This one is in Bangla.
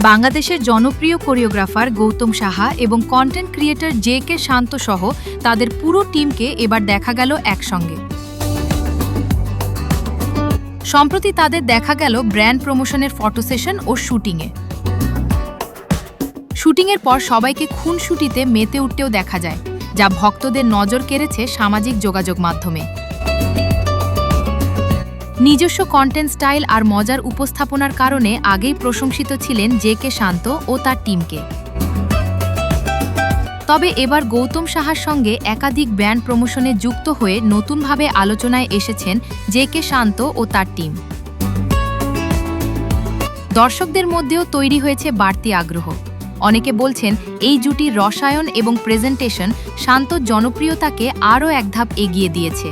বাংলাদেশের জনপ্রিয় কোরিওগ্রাফার গৌতম সাহা এবং কন্টেন্ট ক্রিয়েটর জে.কে. শান্ত সহ তাদের পুরো টিমকে এবার দেখা গেল একসঙ্গে। সম্প্রতি তাদের দেখা গেল ব্র্যান্ড প্রমোশনের ফটো সেশন ও শুটিংয়ে। শুটিংয়ের পর সবাইকে খুনসুটিতে মেতে উঠতেও দেখা যায়, যা ভক্তদের নজর কেড়েছে সামাজিক যোগাযোগ মাধ্যমে। নিজস্ব কন্টেন্ট স্টাইল আর মজার উপস্থাপনার কারণে আগেই প্রশংসিত ছিলেন জে.কে. শান্ত ও তার টিমকে। তবে এবার গৌতম সাহার সঙ্গে একাধিক ব্র্যান্ড প্রমোশনে যুক্ত হয়ে নতুনভাবে আলোচনায় এসেছেন জে.কে. শান্ত ও তার টিম। দর্শকদের মধ্যেও তৈরি হয়েছে বাড়তি আগ্রহ। অনেকে বলছেন এই জুটির রসায়ন এবং প্রেজেন্টেশন শান্তর জনপ্রিয়তাকে আরও এক ধাপ এগিয়ে দিয়েছে।